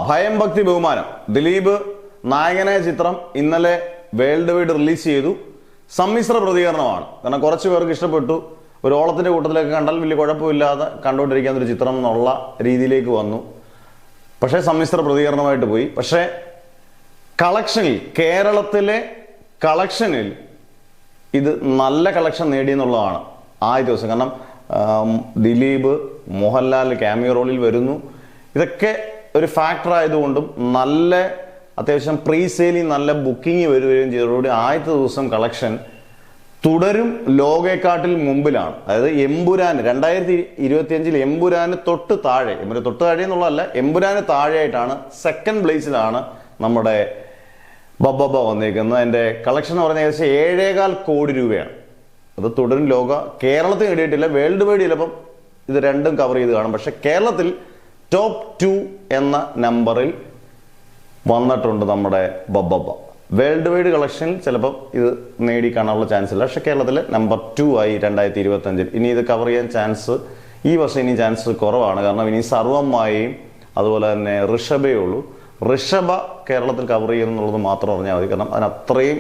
ഭയം ഭക്തി ബഹുമാനം. ദിലീപ് നായകനായ ചിത്രം ഇന്നലെ വേൾഡ് വൈഡ് റിലീസ് ചെയ്തു. സമ്മിശ്ര പ്രതികരണമാണ്. കാരണം കുറച്ച് പേർക്ക് ഇഷ്ടപ്പെട്ടു. ഒരു ഓളത്തിന്റെ കൂട്ടത്തിലൊക്കെ കണ്ടാൽ വലിയ കുഴപ്പമില്ലാതെ കണ്ടുകൊണ്ടിരിക്കുന്ന ഒരു ചിത്രം എന്നുള്ള രീതിയിലേക്ക് വന്നു. പക്ഷേ സമ്മിശ്ര പ്രതികരണമായിട്ട് പോയി. പക്ഷേ കളക്ഷനിൽ, കേരളത്തിലെ കളക്ഷനിൽ ഇത് നല്ല കളക്ഷൻ നേടിയെന്നുള്ളതാണ് ആദ്യ ദിവസം. കാരണം ദിലീപ്, മോഹൻലാൽ ക്യാമിയോ റോളിൽ വരുന്നു. ഇതൊക്കെ ഒരു ഫാക്ടർ ആയതുകൊണ്ടും നല്ല അത്യാവശ്യം പ്രീ സെയിലിൽ നല്ല ബുക്കിംഗ് വരികയും ചെയ്തതോടുകൂടി ആദ്യത്തെ ദിവസം കളക്ഷൻ തുടരും ലോകേക്കാട്ടിൽ മുമ്പിലാണ്. അതായത് എമ്പുരാന് 2025 എമ്പുരാന് തൊട്ട് താഴെ എന്നുള്ളതല്ല, എമ്പുരാന് താഴെയായിട്ടാണ് സെക്കൻഡ് പ്ലേസിലാണ് നമ്മുടെ ബബ്ബ വന്നിരിക്കുന്നത്. അതിൻ്റെ കളക്ഷൻ എന്ന് പറഞ്ഞാൽ ഏകദേശം 7.25 കോടി രൂപയാണ്. അത് തുടരും ലോക, കേരളത്തിൽ നേടിയിട്ടില്ല. വേൾഡ് വൈഡ് ചിലപ്പം ഇത് രണ്ടും കവർ ചെയ്ത് കാണും. പക്ഷെ കേരളത്തിൽ ടോപ്പ് 2 എന്ന നമ്പറിൽ വന്നിട്ടുണ്ട് നമ്മുടെ ബബ്ബ. വേൾഡ് വൈഡ് കളക്ഷനിൽ ചിലപ്പോൾ ഇത് നേടിക്കാണാനുള്ള ചാൻസ് ഇല്ല. പക്ഷെ കേരളത്തിൽ നമ്പർ 2 ആയി 2025. ഇനി ഇത് കവർ ചെയ്യാൻ ചാൻസ് ഈ വർഷം ഇനി ചാൻസ് കുറവാണ്. കാരണം ഇനി സർവ്വമായും അതുപോലെ തന്നെ ഋഷഭയേ ഉള്ളൂ. ഋഷഭ കേരളത്തിൽ കവർ ചെയ്യുന്നുള്ളത് മാത്രം അറിഞ്ഞാൽ മതി. കാരണം അതിനത്രയും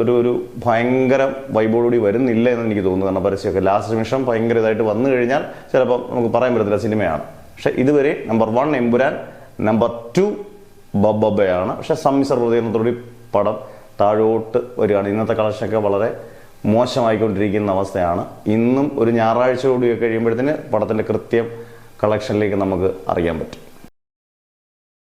ഒരു ഭയങ്കര വൈബോടുകൂടി വരുന്നില്ല എന്ന് എനിക്ക് തോന്നുന്നു. കാരണം പരസ്യമൊക്കെ ലാസ്റ്റ് നിമിഷം ഭയങ്കര ഇതായിട്ട് വന്നു കഴിഞ്ഞാൽ ചിലപ്പോൾ നമുക്ക് പറയാൻ പറ്റത്തില്ല സിനിമയാണ്. പക്ഷെ ഇതുവരെ നമ്പർ 1 എമ്പുരാൻ, നമ്പർ 2 ബബ്ബയാണ്. പക്ഷെ സമ്മിശ്ര പ്രതികരണത്തോടുകൂടി പടം താഴോട്ട് വരികയാണ്. ഇന്നത്തെ കളക്ഷനൊക്കെ വളരെ മോശമായിക്കൊണ്ടിരിക്കുന്ന അവസ്ഥയാണ്. ഇന്നും ഒരു ഞായറാഴ്ച കൂടി കഴിയുമ്പോഴത്തേന് പടത്തിൻ്റെ കൃത്യം കളക്ഷനിലേക്ക് നമുക്ക് അറിയാൻ പറ്റും.